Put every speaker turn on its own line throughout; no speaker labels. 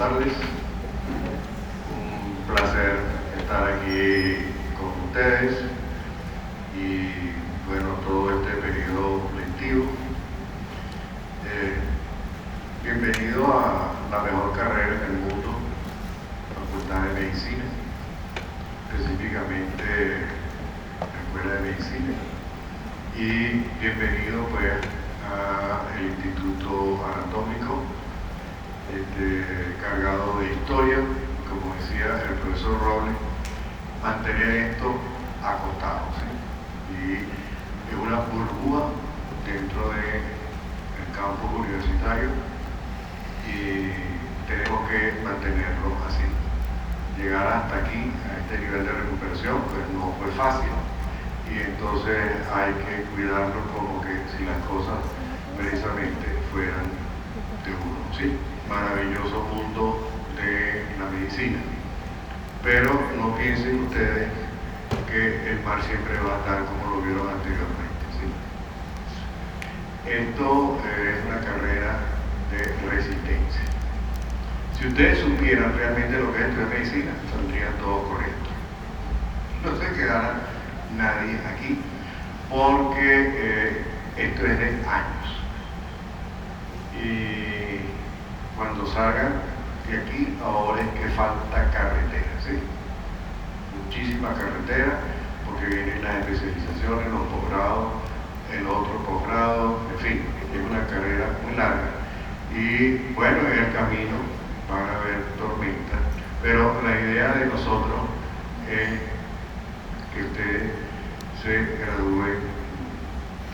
tardes. Un placer estar aquí con ustedes y bueno, todo este periodo lectivo. Bienvenido a la mejor carrera en el mundo, Facultad de Medicina, específicamente la Escuela de Medicina, y bienvenido pues al Instituto Anatómico, cargado de historia, como decía el profesor Robles, mantener esto acostado, ¿sí? Y es una burbuja dentro del campus universitario y tenemos que mantenerlo así. Llegar hasta aquí, a este nivel de recuperación, pues no fue fácil, y entonces hay que cuidarlo como que si las cosas precisamente fueran de uno, ¿sí? Maravilloso mundo de la medicina, pero no piensen ustedes que el mar siempre va a estar como lo vieron anteriormente, ¿sí? Esto es una carrera de resistencia. Si ustedes supieran realmente lo que es estudiar medicina, saldrían todos correctos. No se quedará nadie aquí, porque esto es de años. Y cuando salgan de aquí, ahora es que falta carretera, ¿sí? Muchísima carretera, porque vienen las especializaciones, los posgrados, el otro posgrado, en fin, es una carrera muy larga. Y bueno, en el camino van a haber tormentas, pero la idea de nosotros es que ustedes se gradúen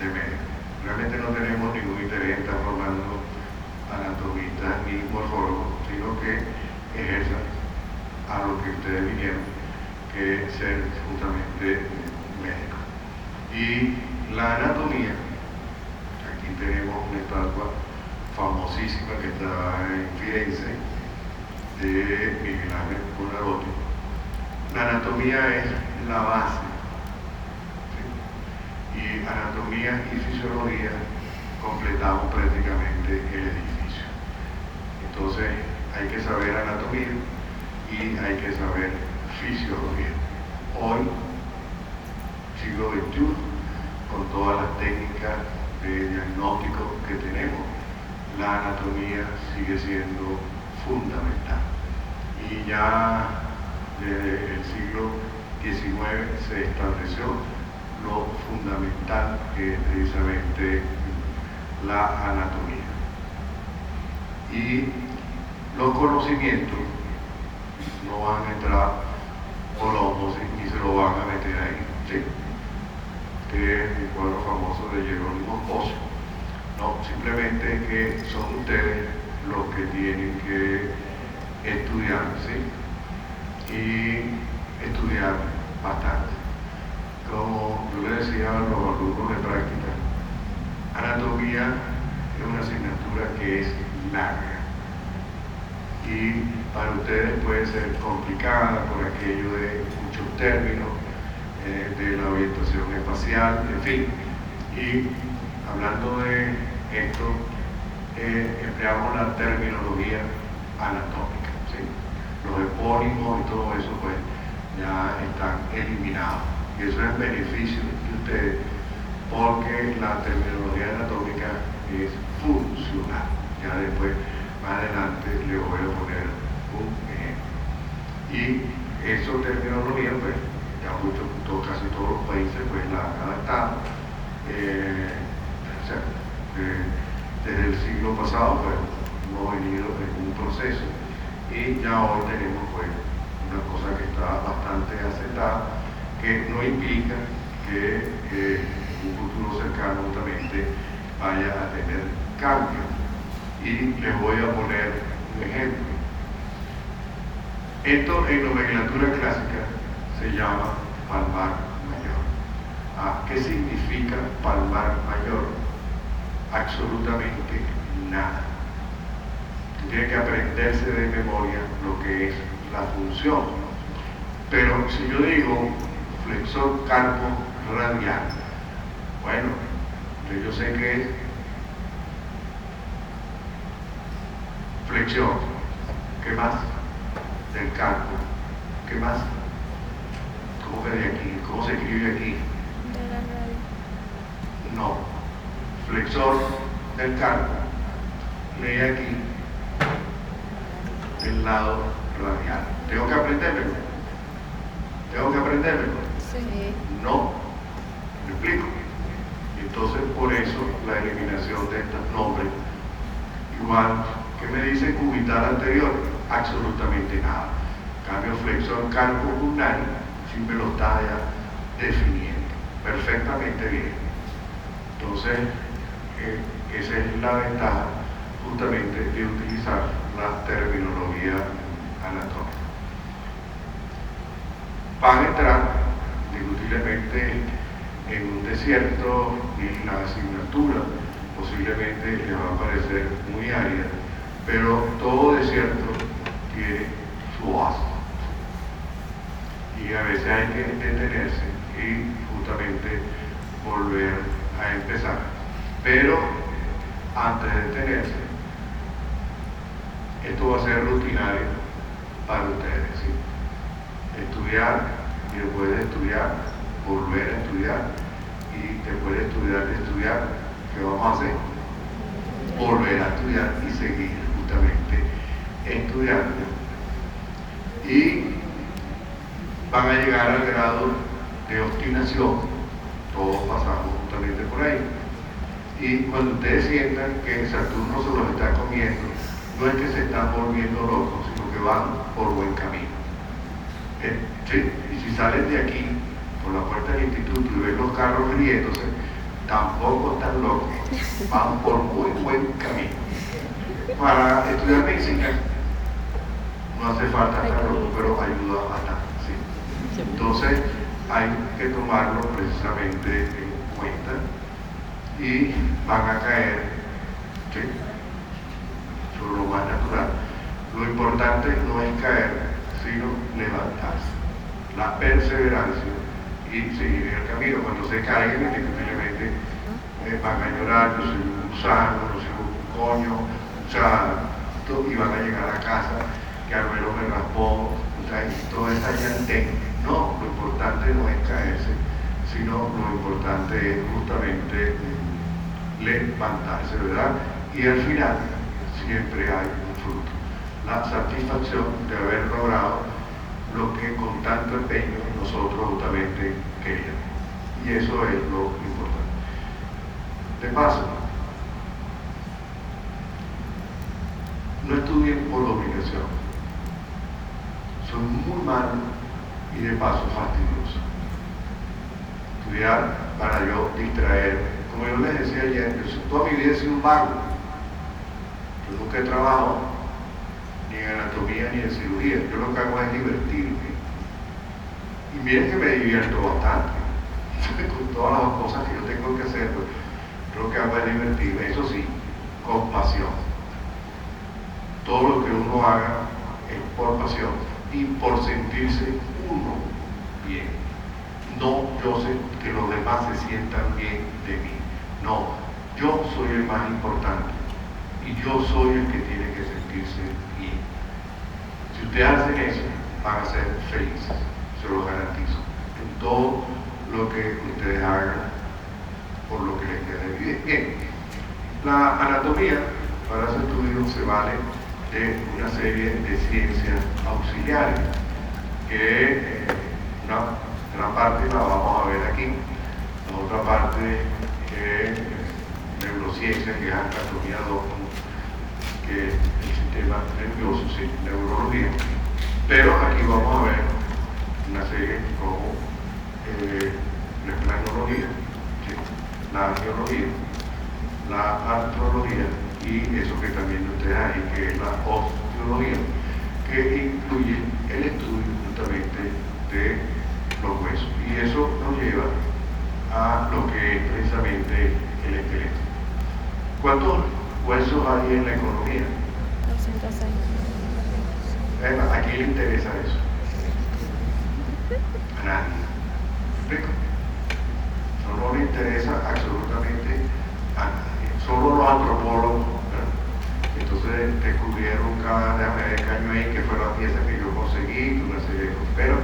de médico. Realmente no tenemos ningún interés en estar formando anatomistas ni morfólogos, sino que ejerzan a lo que ustedes vinieron, que es ser justamente médicos. Y la anatomía, aquí tenemos una estatua famosísima que está en Firenze, de Miguel Ángel Buonarroti. La anatomía es la base, ¿sí? Y anatomía y fisiología completamos prácticamente el edificio. Entonces hay que saber anatomía y hay que saber fisiología. Hoy, siglo XXI, con todas las técnicas de diagnóstico que tenemos, la anatomía sigue siendo fundamental. Y ya desde el siglo XIX se estableció lo fundamental que es precisamente la anatomía. Y los conocimientos no van a entrar por la osmosis ni se lo van a meter ahí, ¿sí? Que es el cuadro famoso de Jerónimo Pozo. No, simplemente que son ustedes los que tienen que estudiar, ¿sí? Y estudiar bastante. Como yo le decía a los alumnos de práctica, anatomía es una asignatura que es larga y para ustedes puede ser complicada por aquello de muchos términos, de la orientación espacial, en fin. Y hablando de esto, empleamos la terminología anatómica, ¿sí? Los epónimos y todo eso pues ya están eliminados, y eso es en beneficio de ustedes, porque la terminología anatómica es funcional. Ya después, más adelante, les voy a poner un ejemplo. Y esa terminología pues ya casi todos los países pues la han adaptado. Desde el siglo pasado pues hemos venido en un proceso y ya hoy tenemos pues una cosa que está bastante aceptada, que no implica que en un futuro cercano justamente vaya a tener cambios. Y les voy a poner un ejemplo. Esto en nomenclatura clásica se llama palmar mayor. ¿Qué significa palmar mayor? Absolutamente nada. Tiene que aprenderse de memoria lo que es la función. Pero si yo digo flexor carpo radial, bueno, yo sé que es flexión, ¿Qué más? Del carpo. ¿Qué más? ¿Cómo que de aquí? ¿Cómo se escribe aquí?
De la radio.
No. Flexor del carpo. Lee aquí el lado radial. ¿Tengo que aprendérmelo? ¿Tengo que aprendérmelo?
Sí.
No. ¿Me explico? Entonces, por eso la eliminación de estos nombres. Igual, ¿qué me dice cubital anterior? Absolutamente nada. Cambio flexor carpo pulmnar, sí me lo está ya definiendo perfectamente bien. Entonces, esa es la ventaja justamente de utilizar la terminología anatómica. Van a entrar indiscutiblemente en un desierto y la asignatura posiblemente les va a parecer muy árida, pero todo desierto tiene su oasis. Y a veces hay que detenerse y justamente volver a empezar. Pero antes de detenerse, esto va a ser rutinario para ustedes, ¿sí? Estudiar y después de estudiar, volver a estudiar y después de estudiar, ¿qué vamos a hacer? Volver a estudiar y seguir justamente estudiando. Y van a llegar al grado de obstinación, todos pasamos justamente por ahí. Y cuando ustedes sientan que Saturno se los está comiendo, no es que se están volviendo locos, sino que van por buen camino. ¿Sí? Y si salen de aquí, por la puerta del instituto, y ven los carros riéndose, tampoco están locos, van por muy buen camino. Para estudiar medicina no hace falta estar loco, pero ayuda bastante. ¿Sí? Entonces hay que tomarlo precisamente en cuenta y van a caer, ¿sí?, sobre lo más natural. Lo importante no es caer, sino levantarse. La perseverancia y seguir en el camino. Cuando se caigan, indiscutiblemente van a llorar, yo soy un gusano, yo soy un coño, o sea, y van a llegar a casa, que al menos me raspó, o sea, y toda esta llantén. No, lo importante no es caerse, sino lo importante es justamente levantarse, ¿verdad? Y al final siempre hay un fruto. La satisfacción de haber logrado lo que con tanto empeño nosotros justamente queríamos. Y eso es lo importante. De paso, no estudien por obligación. Son muy malos y de paso fastidiosos. Estudiar para yo distraerme. Como yo les decía ayer, yo toda mi vida he sido un vago. Yo nunca he trabajado ni en anatomía ni en cirugía. Yo lo que hago es divertirme. Y miren que me divierto bastante. Con todas las cosas que yo tengo que hacer, pues, yo lo que hago es divertirme. Eso sí, con pasión. Todo lo que uno haga es por pasión y por sentirse uno bien. No yo sé que los demás se sientan bien de mí. No, yo soy el más importante y yo soy el que tiene que sentirse bien. Si ustedes hacen eso, van a ser felices, se lo garantizo, en todo lo que ustedes hagan por lo que les quede bien. La anatomía para su estudio se vale de una serie de ciencias auxiliares que una parte la vamos a ver aquí, la otra parte es neurociencia, que es anatomía 2, que es el sistema nervioso, sí, neurología, pero aquí vamos a ver una serie como la planología, ¿sí?, la biología, la artrología y eso que también ustedes ahí, que es la osteología, que incluye el estudio justamente de los huesos. Y eso nos lleva a lo que es precisamente el esqueleto. ¿Cuántos huesos hay en la economía?
206.
¿A quién le interesa eso? A nadie. ¿Me explico? Eso no le interesa absolutamente a nadie. Solo los antropólogos, ¿verdad? Entonces descubrieron cada de caño ahí, que fue la pieza que yo conseguí, una serie de cosas, pero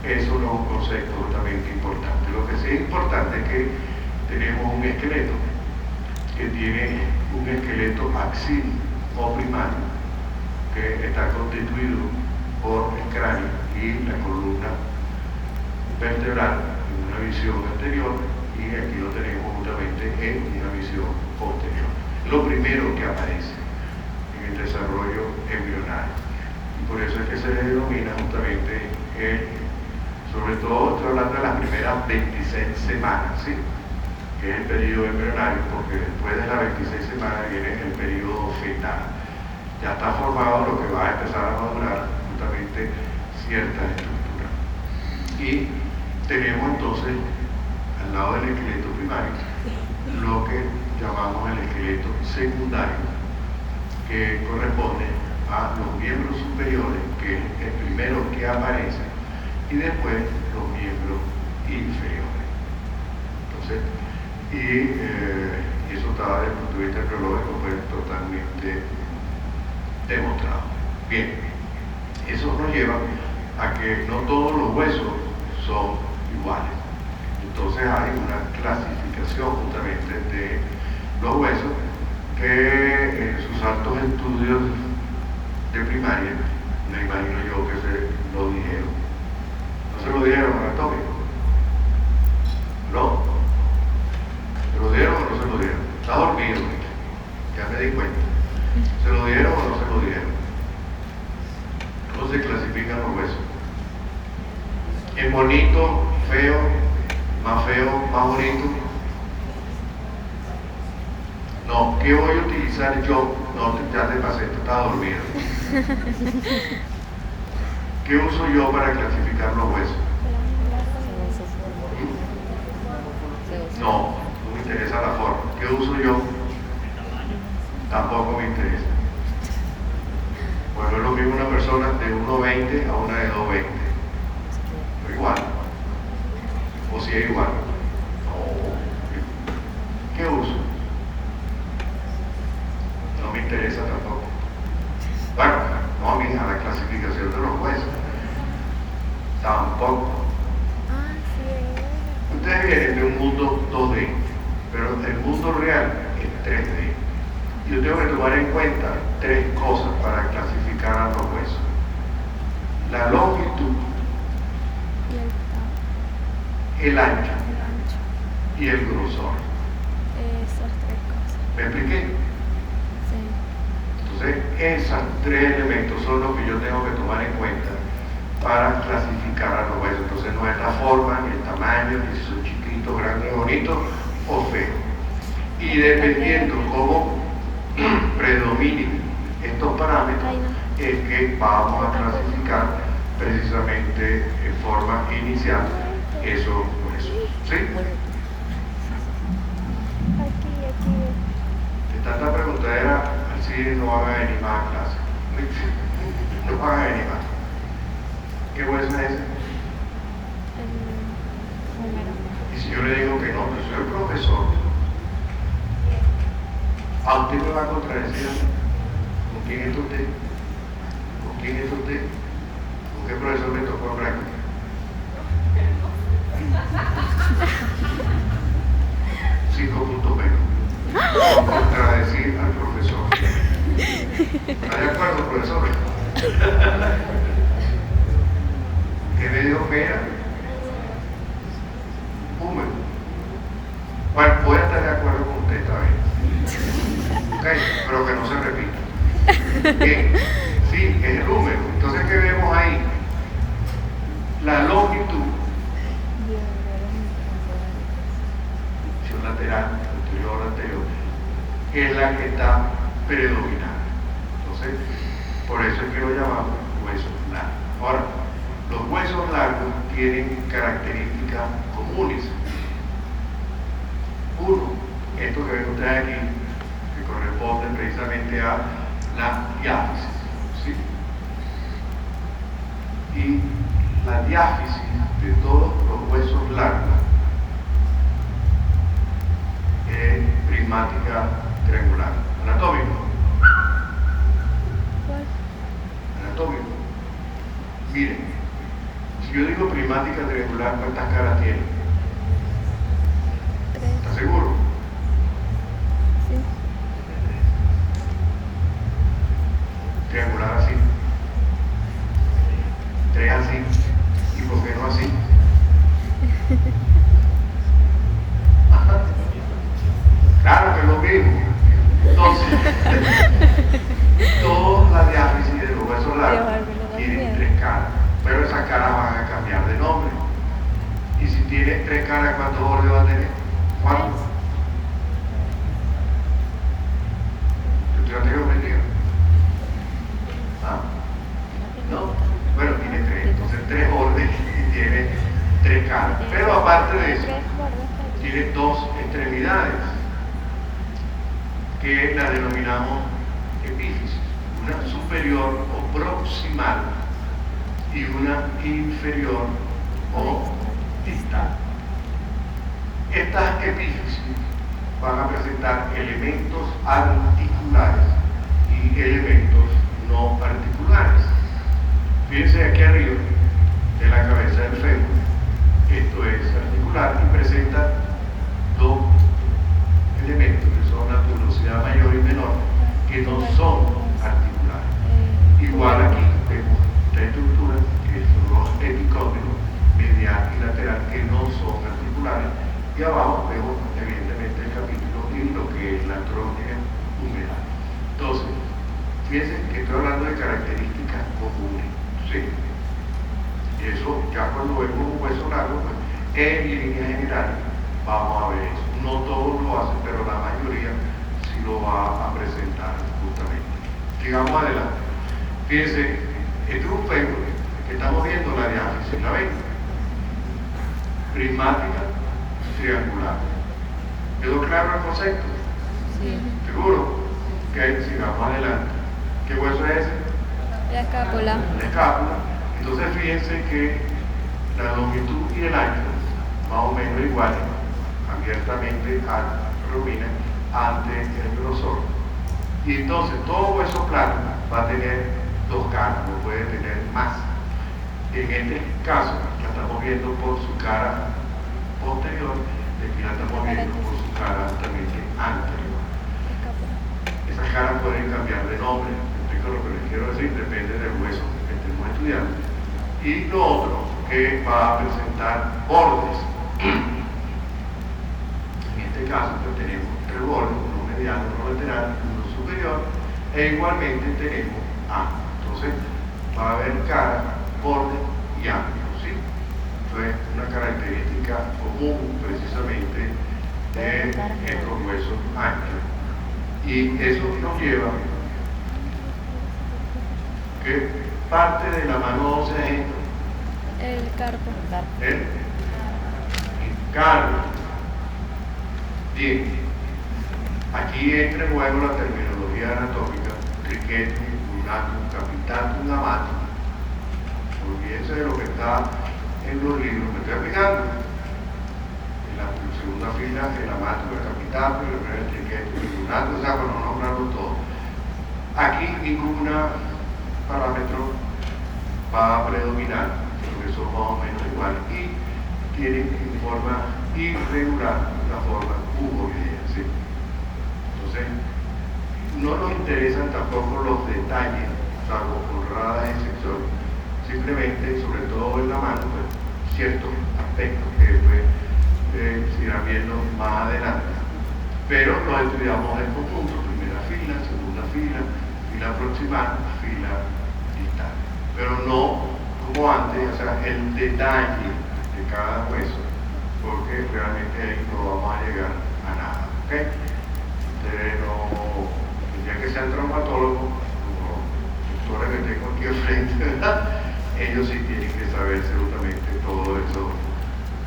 eso no es un concepto justamente importante. Lo que sí es importante es que tenemos un esqueleto que tiene un esqueleto axil o primario que está constituido por el cráneo y la columna vertebral en una visión anterior, y aquí lo tenemos justamente en una visión posterior. Lo primero que aparece en el desarrollo embrionario, y por eso es que se le denomina justamente sobre todo estoy hablando de las primeras 26 semanas, ¿sí? Que es el periodo embrionario, porque después de las 26 semanas viene el periodo fetal. Ya está formado lo que va a empezar a madurar justamente cierta estructura. Y tenemos entonces al lado del esqueleto primario lo que llamamos el esqueleto secundario, que corresponde a los miembros superiores, que es el primero que aparece, y después los miembros inferiores. Entonces, y eso está desde el punto de vista embriológico pues totalmente demostrado. Bien, eso nos lleva a que no todos los huesos son iguales. Entonces hay una clasificación justamente de los huesos que en sus altos estudios de primaria, me imagino yo que se lo dijeron. ¿No se lo dijeron anatómico? ¿No? ¿Se lo dieron o no se lo dieron? Está dormido, ya me di cuenta. ¿Se lo dieron o no se lo dieron? ¿Cómo se clasifican los huesos? ¿Es bonito, feo, más bonito? No, ¿qué voy a utilizar yo? No, ya te pasé, tú estás dormido. ¿Qué uso yo para clasificar los huesos? No, no me interesa la forma. ¿Qué uso yo? Tampoco me interesa. Bueno, es lo mismo una persona de 1,20 a una de 2,20. No igual. ¿O si es igual? No. ¿Qué uso? No me interesa tampoco. Bueno, no, mija, la clasificación de los huesos. Tampoco. Ustedes vienen de un mundo 2D, pero el mundo real es 3D. Yo tengo que tomar en cuenta 3 cosas para clasificar a los huesos: la longitud, el ancho y el grosor.
Esas 3 cosas.
¿Me expliqué?
Sí.
Entonces, esos 3 elementos son los que yo tengo que tomar en cuenta para clasificar a los huesos. Entonces, no es la forma, ni el tamaño, ni si son chiquitos, grandes, bonitos o feos. Y dependiendo cómo predominen estos parámetros, es que vamos a clasificar precisamente en forma inicial esos huesos. ¿Sí? Tanta preguntadera, así no van a venir más a clase. No van a venir más. ¿Qué hueso es ese? Y si yo le digo que no, que soy el profesor, ¿a usted me va a contradecir? ¿Con quién es usted? ¿Con quién es usted? ¿Con qué profesor me tocó práctica? Cinco puntos menos. Contradecir al profesor. ¿Está de acuerdo, profesor? ¿Qué me dijo que era? Húmedo. Bueno, voy a estar de acuerdo con usted esta vez. Ok, pero que no se repita. Bien, sí, es el húmedo. Entonces, ¿qué vemos ahí? La longitud, lateral, anterior, es la que está predominante. Entonces, por eso es que lo llamamos huesos largos. Ahora, los huesos largos tienen características comunes. Uno, esto que ven ustedes aquí, que corresponde precisamente a la diáfisis, ¿sí? Y la diáfisis de todos los huesos largos es prismática triangular. Anatómico. geométrica triangular, ¿cuántas caras tiene?
3.
¿Estás seguro?
Sí.
Triangular así. 3 así. ¿Y por qué no así? Ajá. Claro que es lo mismo. Entonces, todas las diáfisis de los huesos largos tienen 3 caras, pero esas caras van a cambiar de nombre. Y si tiene 3 caras, ¿cuántos bordes va a tener? 4. ¿Estudiaste geometría? ¿Ah? ¿No? Bueno, tiene 3, entonces 3 bordes y tiene 3 caras. Pero aparte de eso, tiene 2 extremidades, que la denominamos epífisis, una superior o proximal y una inferior o distal. Estas epífisis van a presentar elementos articulares y elementos no articulares. Fíjense aquí arriba de la cabeza del fémur, esto es articular y presenta 2 elementos que son la tuberosidad mayor y menor, que no son articulares. Igual aquí vemos 3 estructuras que son los epicóndilos, medial y lateral, que no son articulares, y abajo vemos evidentemente el capítulo y lo que es la trónea humeral. Entonces, fíjense que estoy hablando de características comunes, ¿sí? Y eso ya cuando vemos un hueso largo, pues, en línea general vamos a ver eso. No todos lo hacen, pero la mayoría sí lo va a presentar justamente. Sigamos adelante. Fíjense, este es un fémur que estamos viendo la diáfisis, ¿la ven? Prismática, triangular. ¿Quedó claro el concepto?
Sí.
¿Seguro? Ok, sigamos adelante. ¿Qué hueso es ese?
La escápula.
La escápula. Entonces fíjense que la longitud y el ancho, más o menos iguales, abiertamente a Romina ante el grosor. Y entonces todo hueso plano va a tener 2 caras, no puede tener más. En este caso la estamos viendo por su cara posterior, y aquí la estamos viendo por su cara altamente anterior. Esas caras pueden cambiar de nombre, explico lo que les quiero decir, depende del hueso que estemos estudiando. Y lo otro, que va a presentar bordes. En este caso pues tenemos 3 bordes, uno mediano, uno lateral, uno superior, e igualmente tenemos ángulo. Entonces va a haber cara, borde y ángulo, ¿sí? Entonces una característica común precisamente de estos huesos anchos. Y eso nos lleva que parte de la mano ósea es esto.
El carpo.
El carpo. Bien, aquí entra en juego la terminología anatómica, triquetum, lunatum, capitatum, amatum. Olvídense de lo que está en los libros, me estoy explicando. En la segunda fila, el amatum, el capitatum, el primer triquetum, el lunatum, o sea, cuando nombrarlo todo. Aquí ningún parámetro va a predominar, porque son más o menos iguales y tienen en forma irregular la forma cuboidea, ¿sí? Entonces, no nos interesan tampoco los detalles, salvo por raras excepciones, simplemente, sobre todo en la mano, pues, ciertos aspectos que después se irán viendo más adelante. Pero los estudiamos en conjunto, primera fila, segunda fila, fila proximal, fila distal. Pero no como antes, o sea, el detalle de cada hueso, porque realmente ahí no vamos a llegar a nada, ¿ok? Ustedes no, ya que sean traumatólogos, como los doctores que tengo aquí al frente, ¿verdad? Ellos sí tienen que saber absolutamente todos esos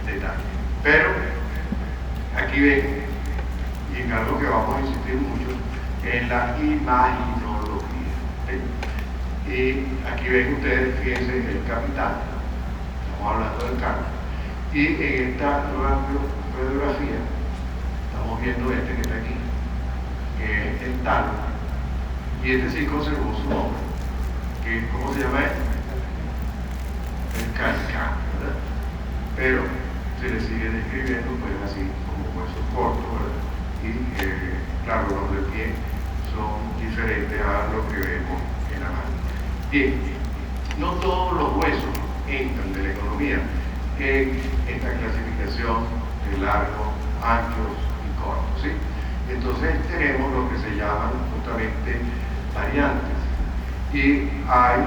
detalles. Pero aquí ven, y en algo que vamos a insistir mucho, en la imaginología, ¿sí? Y aquí ven ustedes, fíjense, el capital, estamos hablando del carpo. Y en esta radiografía estamos viendo este que está aquí, que es el talo, y este sí conservó su nombre, que ¿cómo se llama este? El calcán, ¿verdad? pero se le sigue describiendo pues así como huesos cortos, ¿verdad? Y claro, los del pie son diferentes a lo que vemos en la mano. Bien, no todos los huesos entran de la economía en esta clasificación de largos, anchos y cortos, ¿sí? Entonces tenemos lo que se llaman justamente variantes y hay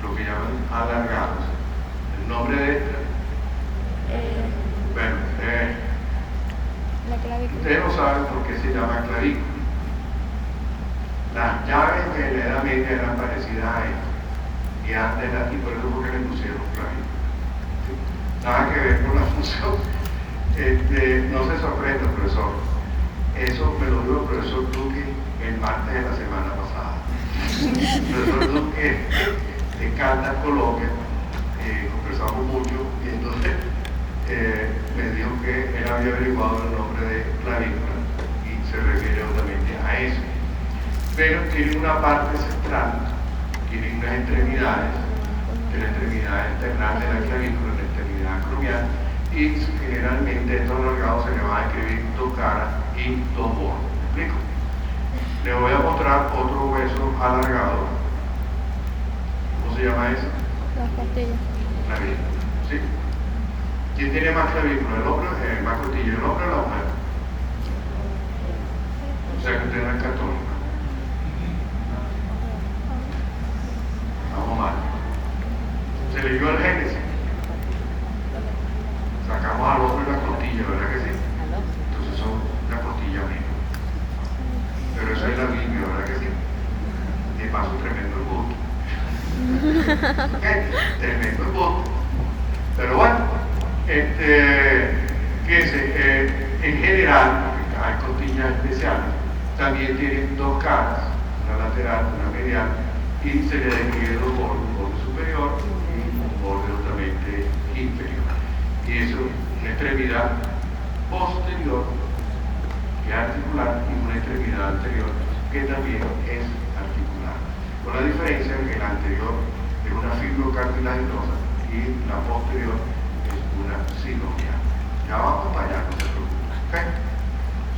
lo que llaman alargados. El nombre de esta, bueno,
la clavícula.
ustedes no saben por qué se llama clavícula. Las llaves de la Edad Media eran parecidas a esto y por eso porque le pusieron clavícula. ¿Sí? Nada que ver con la función. No se sorprenda, profesor. Eso me lo dijo el profesor Duque el martes de la semana pasada. El profesor Duque de Caldas, Colombia, conversamos mucho y entonces me dijo que él había averiguado el nombre de clavícula y se refiere obviamente a eso. Pero tiene una parte central, tiene unas extremidades, de la extremidad externa de la clavícula, la extremidad acromial, y generalmente estos alargados se le van a escribir dos caras y dos bordes. ¿Me explico? Le voy a mostrar otro hueso alargado. ¿Cómo se llama eso?
Las costillas.
Clavícula. ¿Sí? ¿Quién tiene más clavícula? ¿El hombre? Más costilla, ¿el hombre o la mujer? O sea que usted no es católico. Vamos mal. Se leyó el Génesis. Sacamos al hombre la costilla, ¿verdad que sí? Entonces son la costilla misma. Pero eso es la Biblia, ¿verdad que sí? De paso, tremendo el gusto. ¿Okay? Tremendo el gusto. Pero bueno, fíjense, en general, hay costillas especiales, también tienen dos caras, una lateral, una medial, y se le describe dos bordes, un borde superior y un borde totalmente inferior. Y eso, una extremidad posterior, que es articular, y una extremidad anterior, que también es articular. Con la diferencia en que la anterior es una fibrocartilaginosa y la posterior es una sinovial. Ya vamos para allá, no se preocupen. ¿Okay?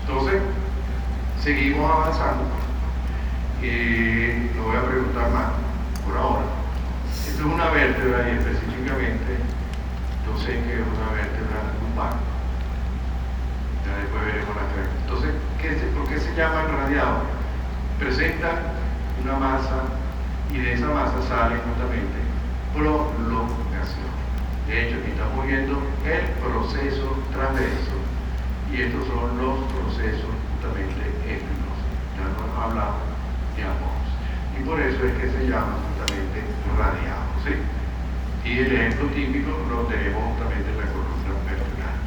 Entonces, seguimos avanzando. No voy a preguntar más por ahora. Esto es una vértebra y específicamente yo sé que es una vértebra lumbar. Ya después veremos la cara. Entonces, ¿por qué se llama radiado? Presenta una masa y de esa masa sale justamente prolongación. De hecho, aquí estamos viendo el proceso transverso y estos son los procesos justamente espinosos. Ya nos hablamos de ambos. Y por eso es que se llama justamente radiado, ¿sí? Y el ejemplo típico lo tenemos justamente en la columna vertebral.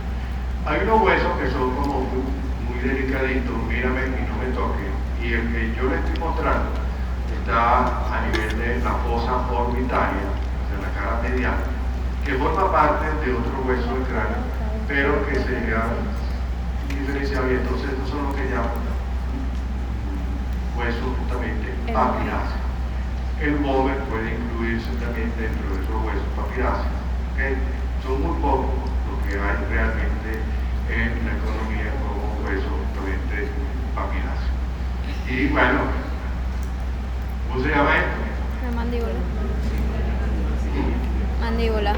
Hay unos huesos que son como muy delicaditos, mírame y no me toquen. Y el que yo les estoy mostrando está a nivel de la fosa orbitaria, de la cara medial, que forma parte de otro hueso del cráneo, pero que se llega diferenciado. Y entonces estos son los que llaman huesos justamente papiláceos. El bóver puede incluirse también dentro de esos huesos papiláceos. ¿Okay? Son muy pocos los que hay realmente en la economía como huesos justamente papiláceos. Y bueno, ¿cómo se llama esto?
La mandíbula. Mandíbula. Mandíbula.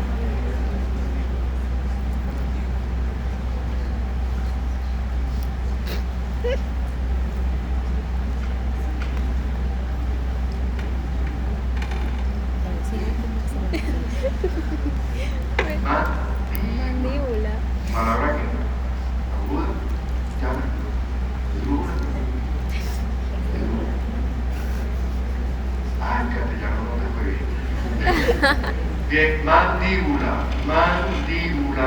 Palabra que aguda, llama, dura. Ah, en castellano no te fue bien. Bien, mandíbula, mandíbula.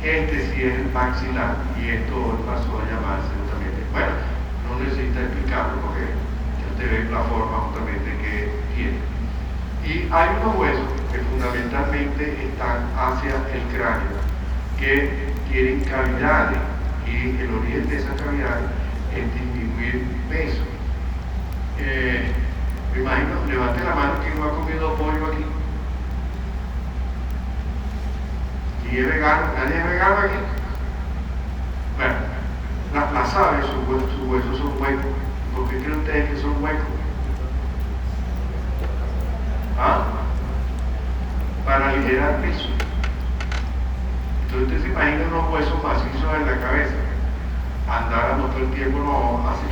Este sí es el maxilar y esto pasó a llamarse justamente. Bueno, no necesita explicarlo porque ya te ve la forma justamente que tiene. Y hay unos huesos que fundamentalmente están hacia el cráneo, que tienen cavidades, y el origen de esas cavidades es disminuir peso. Me imagino, levante la mano quien no ha comido pollo aquí. Ni es vegano, nadie es vegano aquí. Bueno, las aves, sus huesos son huecos. ¿Por qué creen ustedes que son huecos? ¿Ah? Para aligerar peso. Entonces usted se imagina unos huesos macizos en la cabeza. Andar todo el tiempo no así.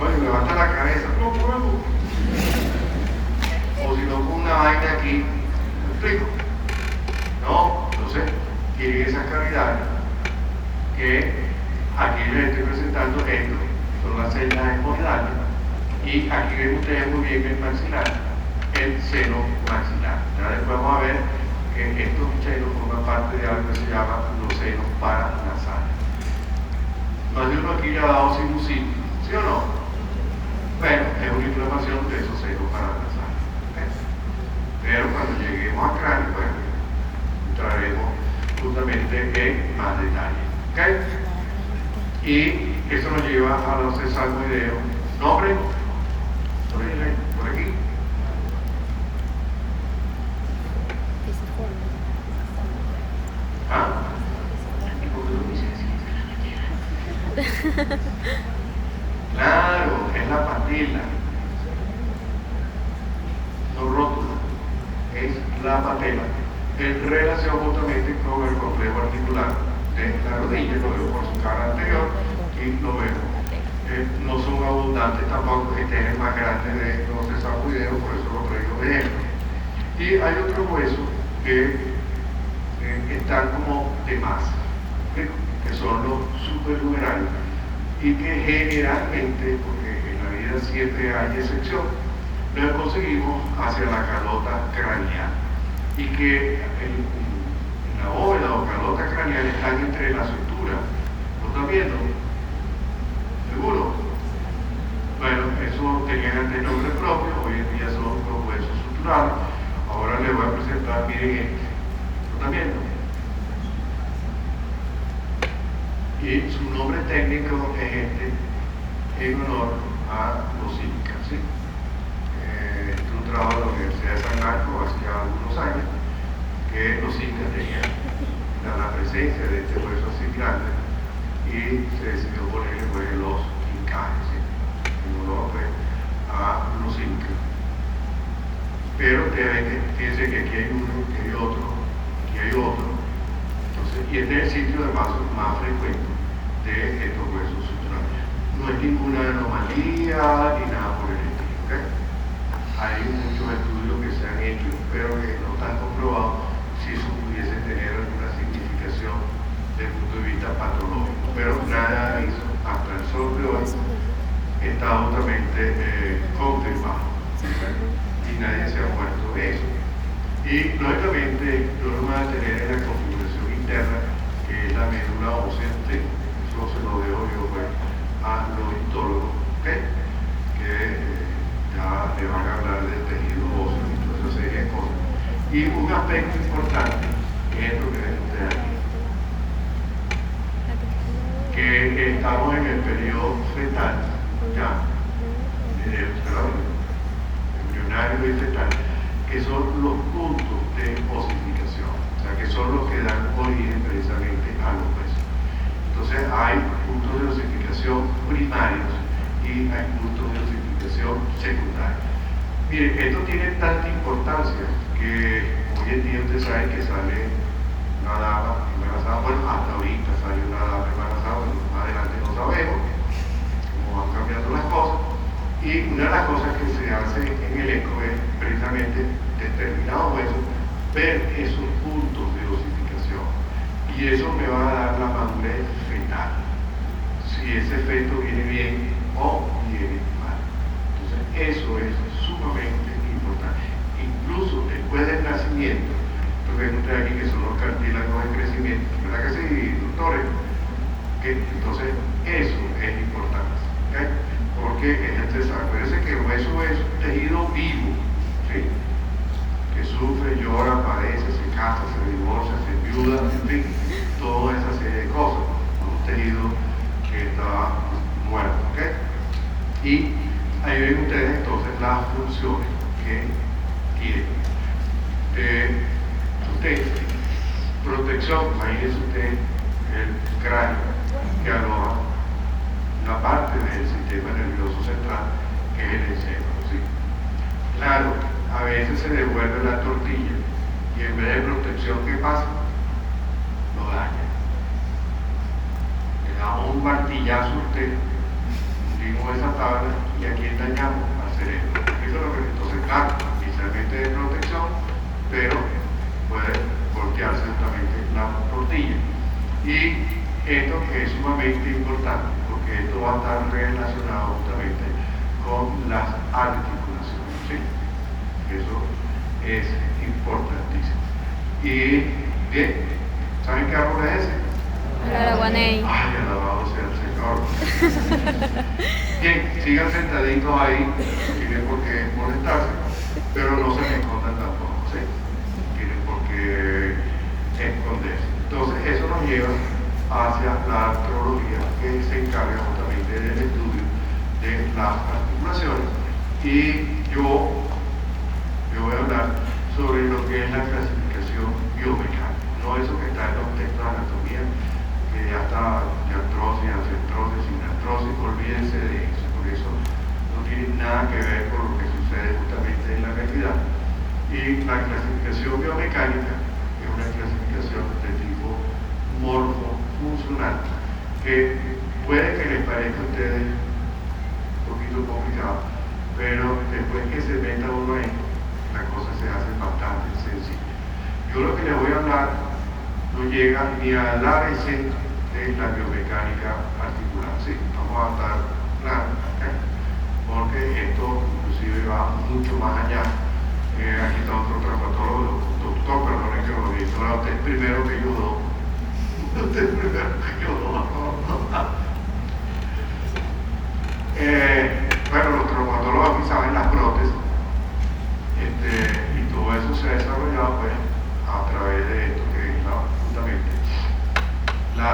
Oye, levanta la cabeza, no puedo. O si no, con una vaina aquí, ¿me explico? No, entonces tienen esas cavidades que aquí les estoy presentando esto, son las celdas esmoidales, y aquí ven ustedes muy bien el maxilar, el seno maxilar. Ya después vamos a ver que estos senos forman parte de algo que se llama los senos paranasales. Más de uno aquí le ha dado sinusito, ¿sí o no? Bueno, es una inflamación de esos senos paranasales. Pero cuando lleguemos a cráneo, bueno, entraremos justamente en más detalle. ¿Okay? Y eso nos lleva a los sesamoideos. ¿Nombre? Por aquí. ¿Ah? Claro, es la patela. No rótula, es la patela. En relación justamente con el complejo articular de la rodilla, lo veo por su cara anterior y lo veo. No son abundantes tampoco, este es el más grande de los sesamoideos, por eso lo traigo de ejemplo. Y hay otros huesos que están como de más, que son los superlumerales, y que generalmente, porque en la vida siempre hay excepción, los conseguimos hacia la calota craneal, y que en la bóveda o calota craneal están entre la sutura. ¿Lo están viendo? ¿Seguro? Bueno, eso tenían antes nombre propio, hoy en día son los huesos suturales. Ahora les voy a presentar, miren este. ¿Lo están viendo? Y su nombre técnico es este, en honor a los incas, ¿sí? Este es un trabajo de la Universidad de San Marcos hace ya algunos años, que los incas tenían la presencia de este hueso así grande y se decidió ponerle pues, los incaes, ¿sí? En honor pues, a los incas. Pero ustedes ven que fíjense que aquí hay uno, que hay otro, aquí hay otro. Entonces, y este es el sitio de paso más frecuente de estos huesos suturales. No es ninguna anomalía ni nada por el estilo. ¿Okay? Hay muchos estudios que se han hecho, pero que no están comprobados si eso pudiese tener alguna significación desde el punto de vista patológico. Pero nada de eso, hasta el sol de hoy, está justamente confirmado. Y nadie se ha muerto de eso. Y lógicamente lo vamos a tener en la configuración interna, que es la médula ósea. Eso se lo dejo yo pues, a los histólogos, ¿okay? Que ya le van a hablar del tejido óseo y toda esa serie de cosas. Y un aspecto importante es esto que ven ustedes aquí, que estamos en el periodo fetal, ya, embrionario y fetal, que son los puntos de osificación, o sea, que son los que dan origen precisamente a los huesos. Entonces hay puntos de osificación primarios y hay puntos de osificación secundarios. Miren, esto tiene tanta importancia que hoy en día ustedes saben que sale una dama embarazada, bueno, hasta ahorita sale una dama embarazada, bueno, más adelante no sabemos cómo van cambiando las cosas. Y una de las cosas que se hace en el eco es precisamente determinados huesos, ver esos puntos de osificación. Y eso me va a dar la madurez fetal. Si ese feto viene bien o viene mal. Entonces, eso es sumamente importante. Incluso después del nacimiento, ven ustedes aquí que son los cartílagos de crecimiento, ¿verdad que sí, doctores? Entonces, eso es importante. ¿Okay? Porque es estresante. Acuérdense que el hueso es un tejido vivo, ¿sí? Que sufre, llora, padece, se casa, se divorcia, se enviuda, en fin, toda esa serie de cosas. Un tejido que está muerto. ¿Okay? Y ahí ven ustedes entonces las funciones que tiene. Usted protección, imagínese usted el cráneo que aloja una parte del sistema nervioso central que es el encéfalo, ¿sí? Claro, a veces se devuelve la tortilla y en vez de protección, ¿qué pasa? Lo daña. Le damos un martillazo a usted, hundimos esa tabla y a quién dañamos, al cerebro. Eso es lo que entonces, claro, inicialmente de protección, pero puede voltearse justamente la tortilla. Y esto que es sumamente importante, porque esto va a estar relacionado justamente con las articulaciones, ¿sí? Eso es importantísimo. Y bien, ¿saben qué árbol es ese?
El araguaney.
Ay, alabado sea el Señor. Bien, sigan sentaditos ahí, no tienen por qué molestarse, pero no se me escondan tampoco, ¿sí? No tienen por qué esconderse. Entonces, eso nos lleva hacia la artrología, que se encarga justamente del estudio de las articulaciones. Y yo voy a hablar sobre lo que es la clasificación biomecánica, no eso que está en los textos de anatomía, que ya está diartrosis, ancentrosis, sinartrosis, olvídense de eso, porque eso no tiene nada que ver con lo que sucede justamente en la realidad. Y la clasificación biomecánica es una clasificación de tipo morfofuncional, que puede que les parezca a ustedes un poquito complicado, pero después que se meta uno en la cosa se hace bastante sencilla. Yo lo que les voy a hablar no llega ni al ABC de la biomecánica articular, ¿sí? Vamos a estar claros, porque esto inclusive va mucho más allá. Aquí está otro traumatólogo, doctor, perdón, que lo dice, usted es primero que yo dos. Usted es primero que yo dos. Bueno, los traumatólogos aquí saben las prótesis, y todo eso se ha desarrollado pues a través de esto que es justamente la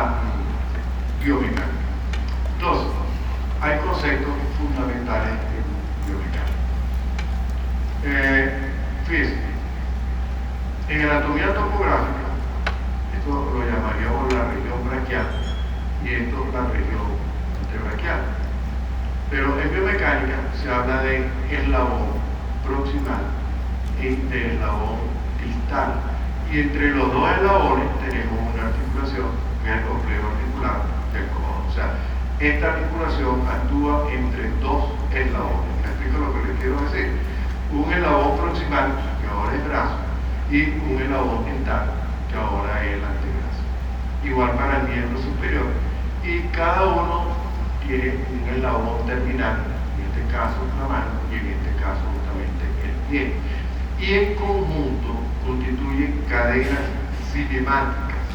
biomecánica. Entonces, hay conceptos fundamentales en biomecánica. Fíjense, en anatomía topográfica, esto lo llamaríamos la región braquial y esto la región antebraquial. Pero en biomecánica se habla de eslabón proximal y de eslabón distal. Y entre los dos eslabones tenemos una articulación que es el complejo articular del codo. O sea, esta articulación actúa entre dos eslabones. ¿Me explico lo que les quiero decir? Un eslabón proximal, que ahora es brazo, y un eslabón distal, que ahora es el antebrazo. Igual para el miembro superior. Y cada uno tiene un eslabón terminal, en este caso la mano y en este caso justamente el pie. Y en conjunto constituyen cadenas cinemáticas.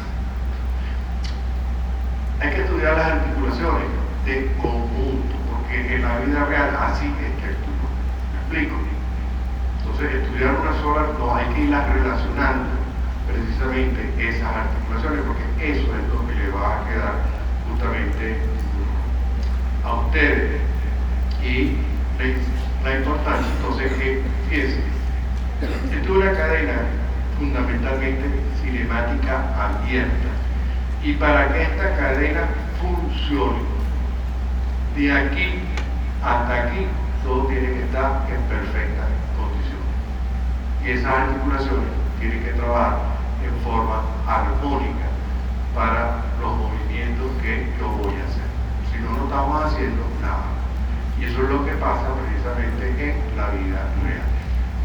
Hay que estudiar las articulaciones de conjunto, porque en la vida real así es que actúan. ¿Me explico? Entonces, estudiar una sola, no, hay que irlas relacionando precisamente esas articulaciones, porque eso es lo que le va a quedar justamente a ustedes. Y la importancia, entonces, que fíjense, esto es una cadena fundamentalmente cinemática abierta. Y para que esta cadena funcione, de aquí hasta aquí, todo tiene que estar en perfecta condición. Y esas articulaciones tienen que trabajar en forma armónica para los movimientos que yo voy a hacer. Si no, no estamos haciendo nada. Y eso es lo que pasa precisamente en la vida real.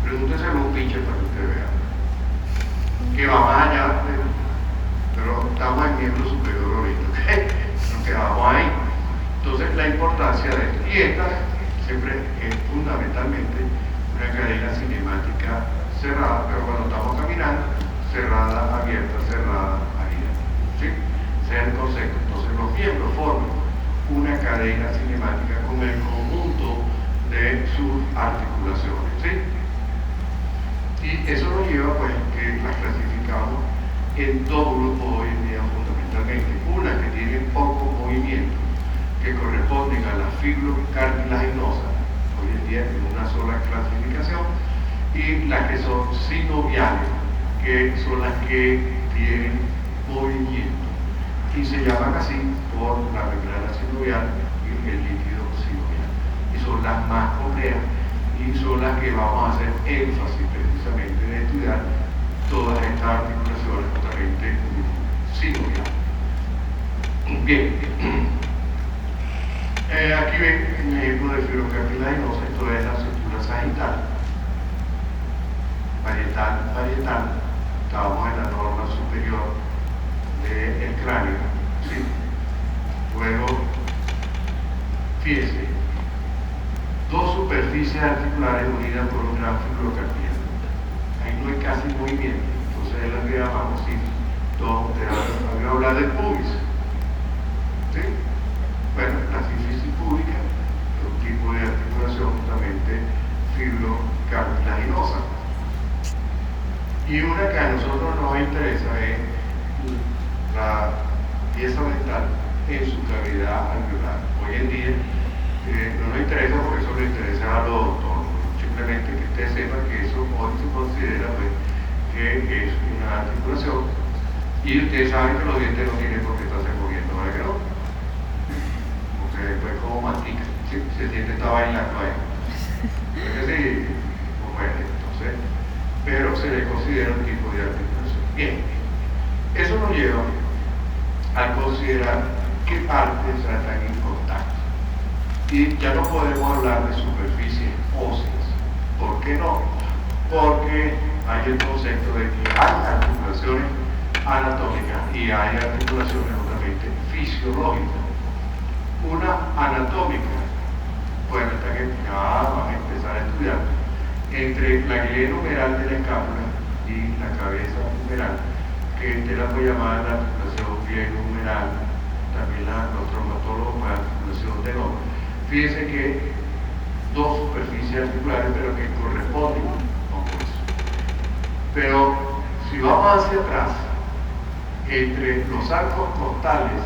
Pregúntese a un pinche para que usted vea. Que va más allá, pero estamos en miembro superior ahorita, ¿ok? Nos quedamos ahí. Entonces, la importancia de esto. Y esta siempre es fundamentalmente una cadena cinemática cerrada, pero cuando estamos caminando, cerrada, abierta, cerrada, abierta. ¿Sí? Ese es el concepto. Entonces, los miembros forman una cadena cinemática con el conjunto de sus articulaciones, ¿sí? Y eso nos lleva pues que las clasificamos en dos grupos hoy en día fundamentalmente. Unas que tienen poco movimiento, que corresponden a las fibrocartilaginosas, hoy en día en una sola clasificación, y las que son sinoviales, que son las que tienen movimiento y se llaman así por la membrana sinovial y el líquido sinovial. Y son las más complejas y son las que vamos a hacer énfasis precisamente en estudiar todas estas articulaciones justamente sinoviales. Bien, aquí ven un ejemplo de fibrocartilaginosa. Esto es la estructura sagital, parietal. Estábamos en la norma superior del cráneo, ¿sí? Luego, fíjense, dos superficies articulares unidas por un gran fibrocartílago. Ahí no hay casi movimiento, entonces es la que llamamos así. Voy a hablar del pubis, ¿sí? Bueno, la sínfisis púbica es un tipo de articulación justamente fibrocartilaginosa. Y una que a nosotros nos interesa es la pieza mental en su cavidad alveolar. Hoy en día no nos interesa porque eso le interesa a los odontólogos. Simplemente que ustedes sepan que eso hoy se considera pues, que es una articulación y ustedes saben que los dientes no tienen por qué estarse moviendo, ¿verdad que no? Porque después como mantica, si el diente está bailando ahí. Es decir, no puede, entonces, pero se le considera un tipo de articulación. Bien, eso nos lleva a considerar qué partes están en contacto. Y ya no podemos hablar de superficies óseas. ¿Por qué no? Porque hay el concepto de que hay articulaciones anatómicas y hay articulaciones obviamente fisiológicas. Una anatómica, bueno, esta que ya vamos a empezar a estudiar, entre la glea humeral de la escápula y la cabeza humeral, que usted la puede llamar la articulación glenohumeral, también los traumatólogos para la articulación del hombro. Fíjense que dos superficies articulares, pero que corresponden con eso. Pero si vamos hacia atrás, entre los arcos costales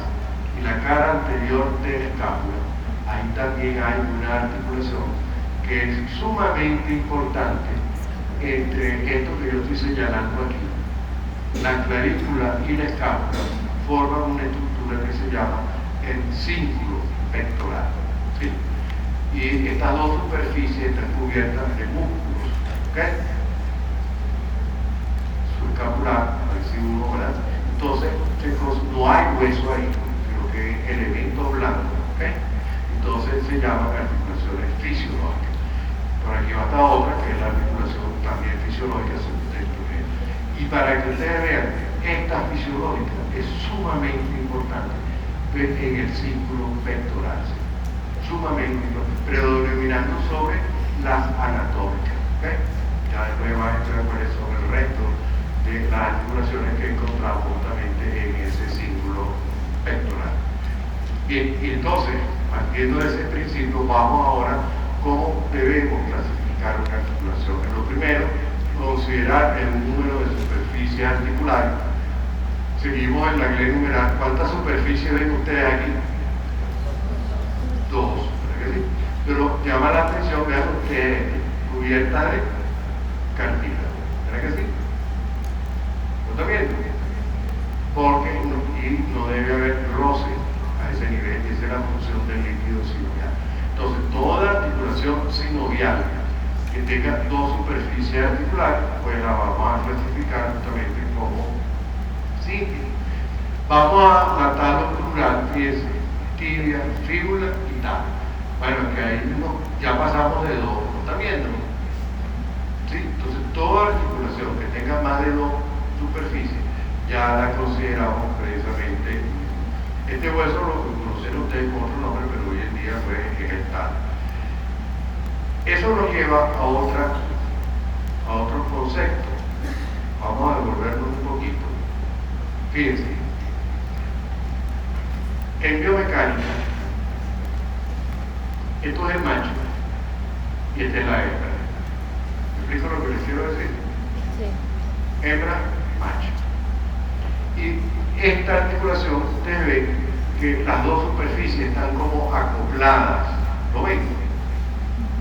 y la cara anterior de la escápula, ahí también hay una articulación que es sumamente importante entre esto que yo estoy señalando aquí. La clavícula y la escápula forman una estructura que se llama el cíngulo pectoral, ¿sí? Y estas dos superficies están cubiertas de músculos, ¿ok? Subescapular, parece uno, ¿verdad? Entonces, chicos, no hay hueso ahí, sino que elemento blanco, ¿ok? Entonces se llaman articulaciones fisiológicas. Por aquí va esta otra, que es la articulación también fisiológica, y para que ustedes vean, esta fisiológica es sumamente importante en el círculo pectoral, sumamente importante, predominando sobre las anatómicas, ¿okay? Ya después van a entrar cuáles son el resto de las articulaciones que encontramos justamente en ese círculo pectoral. Bien, y entonces, partiendo de ese principio, vamos ahora cómo debemos clasificar una articulación. Lo primero, considerar el número de superficies articulares. Seguimos en la glea humeral. ¿Cuántas superficies ven ustedes aquí? Dos, ¿verdad que sí? Pero llama la atención, vean ustedes, cubierta de cartílago, ¿verdad que sí? ¿Lo está viendo? Porque no debe haber roce a ese nivel, esa es la función del líquido sinovial. Entonces, toda articulación sinovial que tenga dos superficies articulares, pues la vamos a clasificar justamente como sínfisis. Vamos a tratarlo plural, fíjense, tibia, fíbula y tal. Bueno, que ahí ya pasamos de dos, ¿lo están viendo? ¿Sí? Entonces, toda articulación que tenga más de dos superficies, ya la consideramos precisamente. Este hueso lo conocen ustedes con otro nombre, pero hoy en día pues, es el tal. Eso nos lleva a otro concepto. Vamos a devolvernos un poquito. Fíjense, en biomecánica, esto es el macho y esta es la hembra. ¿Me explico lo que les quiero decir?
Sí.
Hembra, macho. Y esta articulación, ustedes ven que las dos superficies están como acopladas. ¿Lo ven?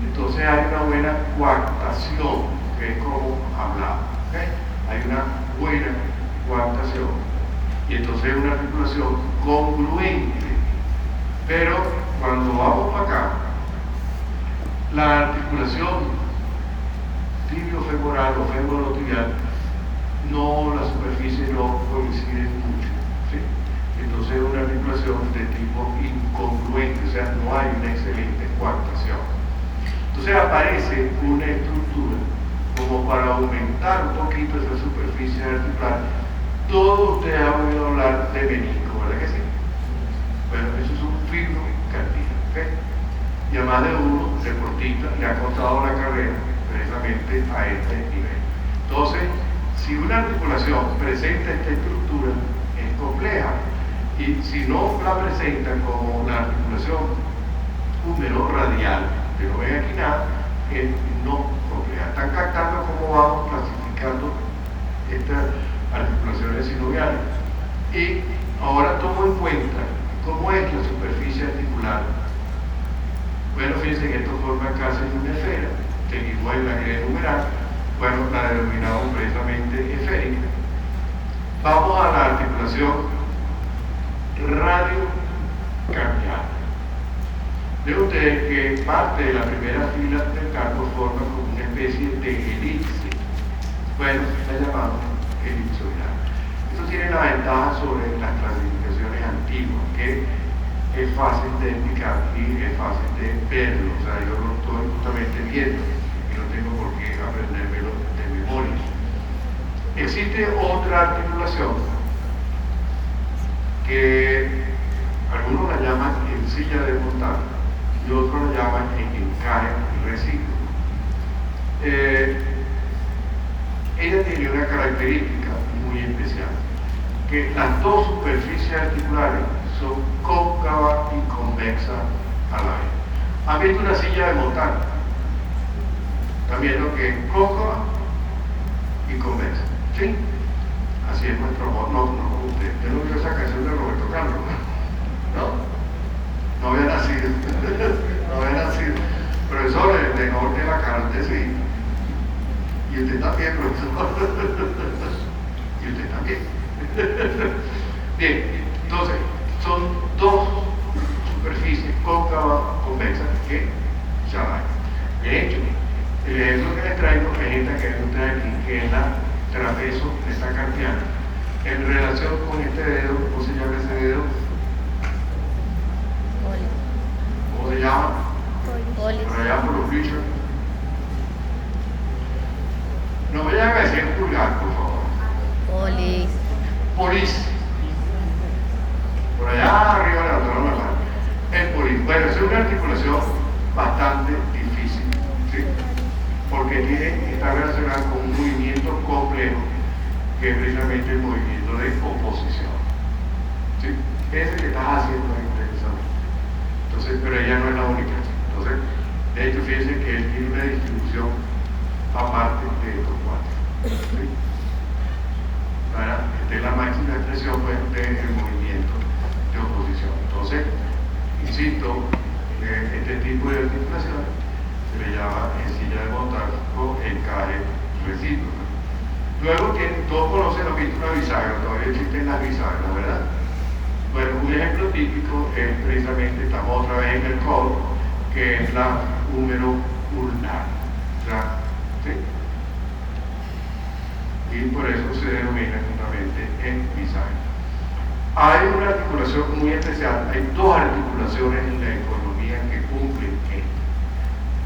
Entonces hay una buena coartación, que es como hablamos, ¿okay? Hay una buena coartación, y entonces es una articulación congruente. Pero cuando vamos para acá, la articulación tibiofemoral o femorotibial, no, la superficie no coincide mucho, ¿sí? Entonces es una articulación de tipo incongruente, o sea, no hay una excelente coartación. Entonces aparece una estructura como para aumentar un poquito esa superficie articular. Todos ustedes han oído hablar de menisco, ¿verdad que sí? Bueno, eso es un fibrocartílago, ¿ok? Y a más de uno deportista le ha costado la carrera precisamente a este nivel. Entonces, si una articulación presenta esta estructura, es compleja. Y si no la presenta como la articulación húmero radial, que no ven aquí nada, es no compleja. Están captando cómo vamos clasificando estas articulaciones sinoviales. Y ahora tomo en cuenta cómo es la superficie articular. Bueno, fíjense que esto forma casi una esfera. Seguimos en la guía numeral. Bueno, la denominamos precisamente esférica. Vamos a la articulación radiocardiana. Ven ustedes que parte de la primera fila del carpo forma como una especie de elipse. Bueno, la llamamos elipsoidal. Esto tiene la ventaja sobre las clasificaciones antiguas, que es fácil de explicar y es fácil de verlo. O sea, yo lo estoy justamente viendo y no tengo por qué aprendérmelo de memoria. Existe otra articulación que algunos la llaman encilla de montar y otros la llaman encaje recíproco. Ella tiene una característica muy especial, que las dos superficies articulares son cóncavas y convexas a la vez. ¿Han visto una silla de montar? ¿Están viendo que es cóncava y convexa? ¿Sí? Así es nuestro amor. No, usted no vio esa canción de Roberto Carlos, ¿no? No había nacido. No había nacido. Profesor, de norte de la carne, sí. Y usted también, profesor. Y usted también. Bien, entonces, son dos superficies cóncavas, convexas, que ya hay. De hecho, el ejemplo que les traigo es esta que ven ustedes aquí, que es la trapezo metacarpiana. En relación con este dedo, ¿cómo se llama ese dedo? ¿Cómo se llama?
Polis.
Por allá por los bichos. No me vayan a decir pulgar, por favor.
Polis.
Polis. Por allá arriba de la otra mano. El polis. Bueno, es una articulación bastante difícil, ¿sí? Porque está relacionada con un movimiento complejo, que es precisamente el movimiento de oposición, ¿sí? Ese que estás haciendo ahí precisamente. Entonces, pero ella no es la única. Entonces, de hecho, fíjense que él tiene una distribución aparte de estos cuatro, ¿sí? Esta es la máxima expresión, pues, del movimiento de oposición. Entonces, insisto, este tipo de articulación se le llama encilla de montar o encaje recíproco. Luego, todos conocen lo que es una bisagra, todavía existen las bisagras, ¿verdad? Bueno, un ejemplo típico es precisamente, estamos otra vez en el codo, que es la húmero ulnar, ¿sí? Y por eso se denomina justamente en bisagra. Hay una articulación muy especial, hay dos articulaciones en la economía que cumplen esto.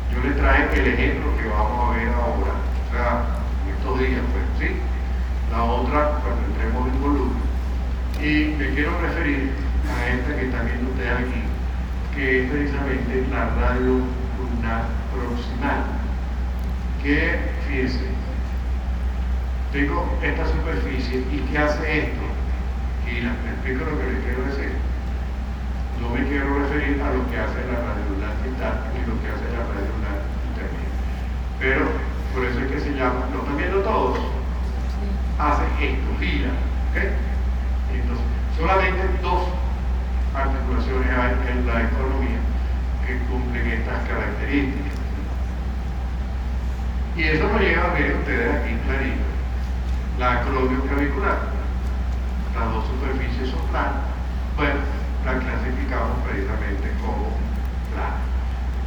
Yo les traje el ejemplo que vamos a ver ahora, o sea, en estos días, pues, ¿sí? La otra, cuando entremos en volumen. Y me quiero referir a esta que están viendo ustedes aquí, que es precisamente la radio ulnar proximal, que, fíjense, tengo esta superficie, ¿y qué hace esto? Y les explico lo que les quiero decir. No me quiero referir a lo que hace la radioulnar distal ni lo que hace la radioulnar intermedia. Pero por eso es que se llama, ¿lo están viendo todos? Hace esto, gira, ¿ok? Entonces, solamente dos articulaciones hay en la economía que cumplen estas características. Y eso nos lleva a ver ustedes aquí clarito la acromioclavicular. las dos superficies son planas, bueno, la clasificamos precisamente como plana.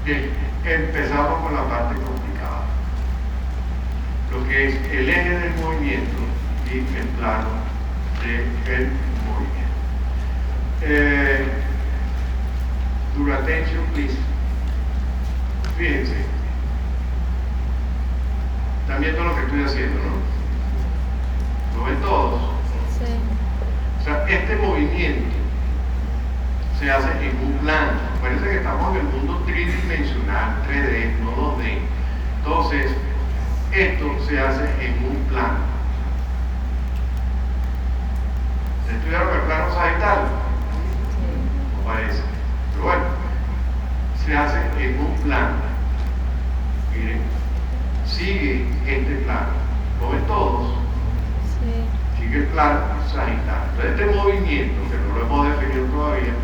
Bien, empezamos con la parte complicada, lo que es el eje del movimiento y el plano del movimiento. Your attention, please. Fíjense, están viendo lo que estoy haciendo, ¿no? ¿Lo ven todos?
Sí.
O sea, este movimiento se hace en un plano. Parece que estamos en el mundo tridimensional, 3D, no 2D. Entonces, esto se hace en un plano. ¿Estudiaron el plano sagital? No parece. Pero bueno, se hace en un plano. Miren, sigue este plano. ¿Lo ven todos?
Sí.
Sigue el plano sagital. Entonces, este movimiento, que no lo hemos definido todavía,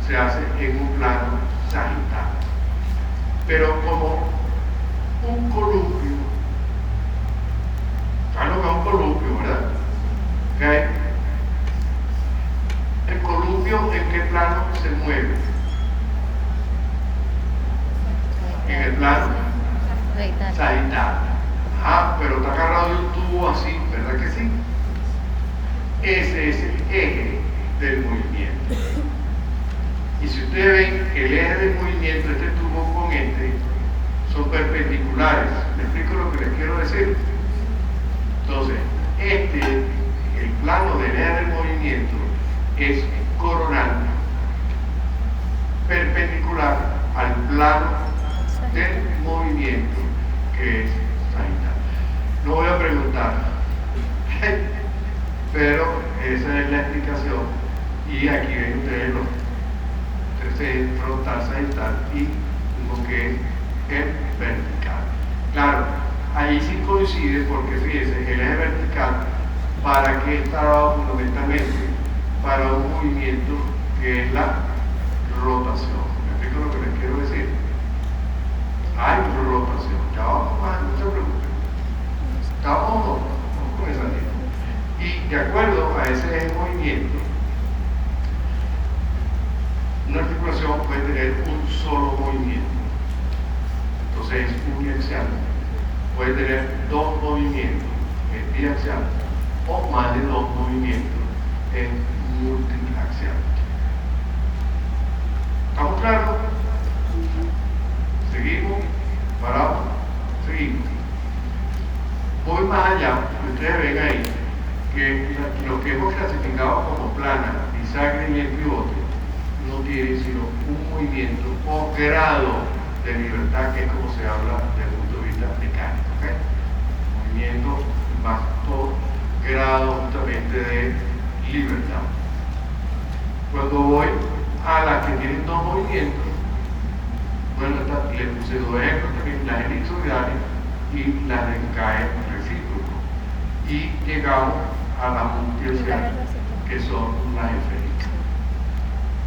se hace en un plano sagital. Pero como un columpio, ¿saben lo que es un columpio, verdad? ¿Okay? El columpio, ¿en qué plano se mueve? En el plano sagital. Ah, pero está agarrado de un tubo así, ¿verdad que sí? Ese es el eje del movimiento. Y si ustedes ven, el eje del movimiento, este tubo con este, son perpendiculares. ¿Me explico lo que les quiero decir? Entonces, el plano del eje del movimiento es coronal, perpendicular al plano del movimiento, que es sagital. No voy a preguntar, pero esa es la explicación. Y aquí ven ustedes los tres, frontal, sagital y lo que es el vertical. Claro, ahí sí coincide porque fíjense, el eje vertical, ¿para qué está dado fundamentalmente? Para un movimiento que es la rotación. ¿Me explico lo que les quiero decir? Hay rotación. Ya vamos más, no se preocupen. Vamos con esa línea. Y de acuerdo a ese movimiento, una articulación puede tener un solo movimiento. Entonces es uniaxial. Puede tener dos movimientos, es biaxial, o más de dos movimientos, es multiaxial. ¿Estamos claros? Seguimos, paramos, seguimos. Voy más allá, ustedes ven ahí que lo que hemos clasificado como plana, bisagra y el pivote no tiene sino un movimiento o grado de libertad, que es como se habla desde el punto de vista mecánico. ¿Okay? Movimiento más todo grado justamente de libertad. Cuando voy a las que tienen dos movimientos, bueno, le puse dos ejemplos también, las elipsoidales y las de caer recíproco. Y llegamos a las multiaxiales, que son las esféricas.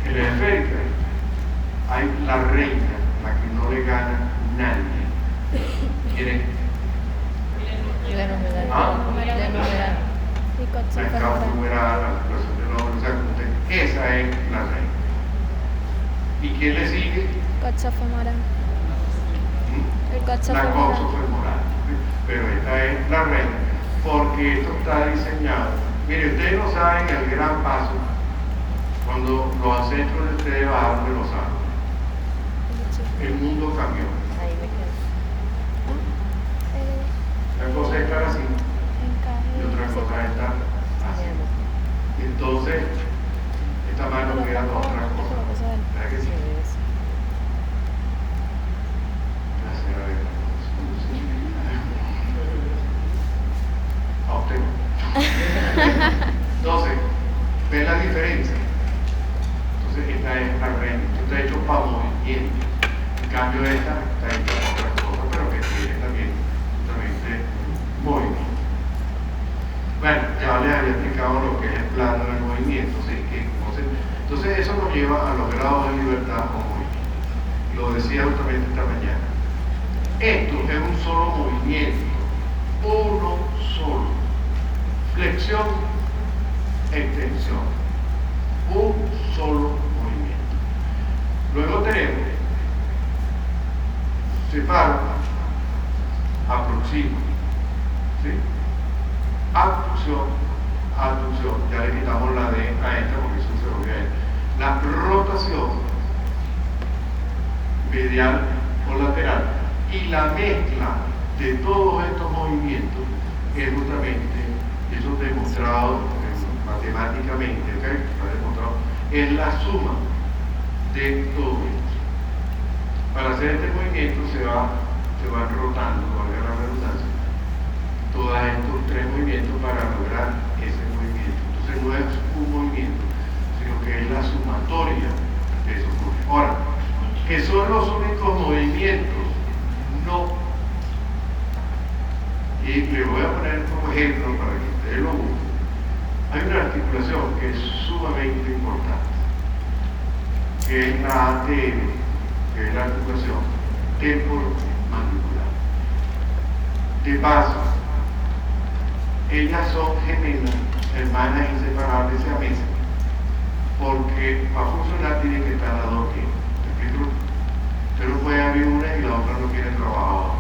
En la esférica hay la reina, la que no le gana nadie. ¿Quién es? La escala numeral, la situación de nombre, o sea, esa es la reina. ¿Y quién le sigue?
Coxa femoral. El coxa
La
femoral.
coxofemoral. Pero esta es la reina, porque esto está diseñado. Mire, ustedes no saben el gran paso cuando los ancestros de ustedes bajaron de los árboles. El mundo cambió. La cosa es estar así y otra cosa es estar así. Entonces, esta mano queda otra cosa. ¿Verdad que sí? Gracias a Dios. A usted. Entonces, ¿ven la diferencia? Entonces, esta es la reina. Esto está hecho para movimiento. En cambio, esta está hecha para otra cosa, pero que tiene también justamente movimiento. Bueno, ya les había explicado lo que es el plano del movimiento, ¿sí? Entonces eso nos lleva a los grados de libertad o movimiento. Lo decía justamente esta mañana. Esto es un solo movimiento, uno solo. Flexión, extensión. Un solo movimiento. Luego tenemos separo, aproximo, ¿sí? Abducción, abducción, ya le quitamos la D a esta porque eso se volvió a esta. La rotación medial o lateral y la mezcla de todos estos movimientos es justamente, eso demostrado matemáticamente, ¿ok? Está demostrado, es la suma de todo esto. Para hacer este movimiento se van rotando, valga la redundancia, todos estos tres movimientos para lograr ese movimiento. Entonces no es un movimiento, sino que es la sumatoria de esos movimientos. Ahora, ¿que son los únicos movimientos? No. Y le voy a poner como ejemplo para que ustedes lo busquen. Hay una articulación que es sumamente importante, que es la ATM, que es la articulación temporomandibular. De paso, ellas son gemelas, hermanas inseparables, siamesas, porque para funcionar tienen que estar las dos bien. ¿Te explico? Pero no puede haber una y la otra no quiere trabajar.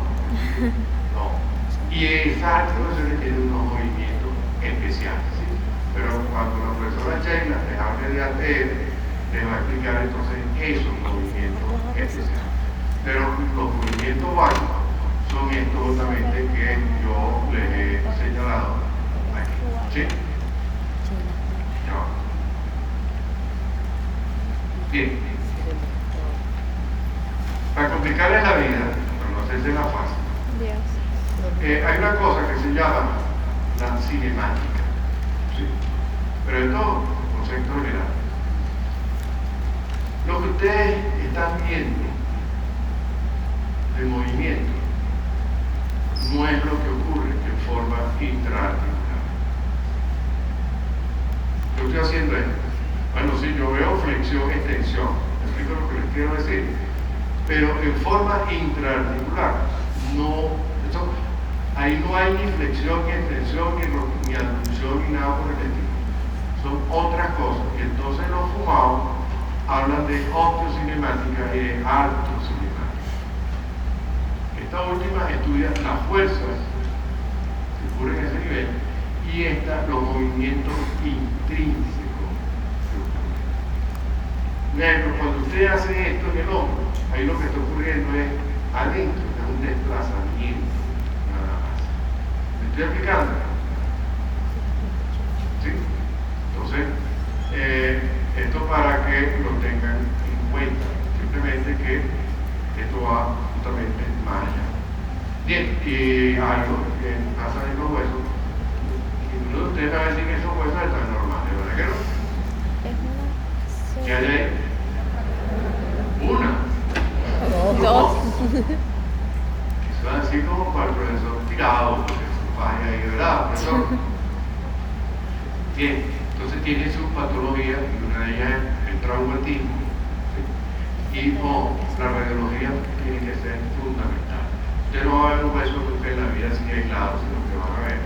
No. Y esas articulaciones tienen unos movimientos especiales, ¿sí? Pero cuando la profesora Sheila les hable de ATM, les va a explicar entonces esos movimientos especiales. Pero los movimientos básicos son estos justamente que yo les he señalado aquí. ¿Sí? Ya. Bien. Para complicarles la vida, para no hacerse la fácil, hay una cosa que se llama la cinemática. ¿Sí? Pero esto es un concepto general. Lo que ustedes están viendo de movimiento no es lo que ocurre en forma intraarticular. Lo que estoy haciendo es, bueno, si yo veo flexión, extensión, ¿me explico lo que les quiero decir? Pero en forma intraarticular, no, ahí no hay ni flexión, ni extensión, ni abducción, ni nada por el estilo. Son otras cosas. Y entonces los fumados hablan de osteocinemática y de artocinemática. Esta última estudia las fuerzas que ocurren en ese nivel y esta los movimientos intrínsecos que ocurren. Por ejemplo, cuando usted hace esto en el hombro, ahí lo que está ocurriendo es adentro, es un desplazamiento, nada más. ¿Me estoy explicando? ¿Sí? Entonces, esto para que lo tengan en cuenta, simplemente que esto va justamente más allá. Bien, y algo que pasa en los huesos, y uno de ustedes va a decir que esos huesos están normales, ¿verdad que no? ¿Qué hay ahí? Una.
Dos.
Eso es así como para el profesor tirado, porque eso falla ahí, ¿verdad, profesor? Bien, entonces tiene su patología y una de ellas es el traumatismo, ¿sí? Y la radiología tiene que ser fundamental. Usted no va a ver un hueso nunca en la vida así aislado, sino que van a ver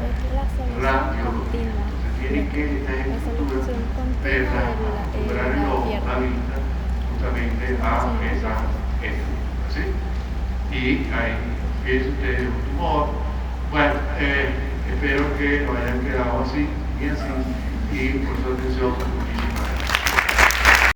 radiología. Entonces tiene que en el futuro verla, acostumbrar el ojo, la vista, justamente a esa estructura, ¿sí? Y ahí, fíjense ustedes, un tumor. Bueno, espero que lo hayan quedado así y así, y por su atención, muchísimas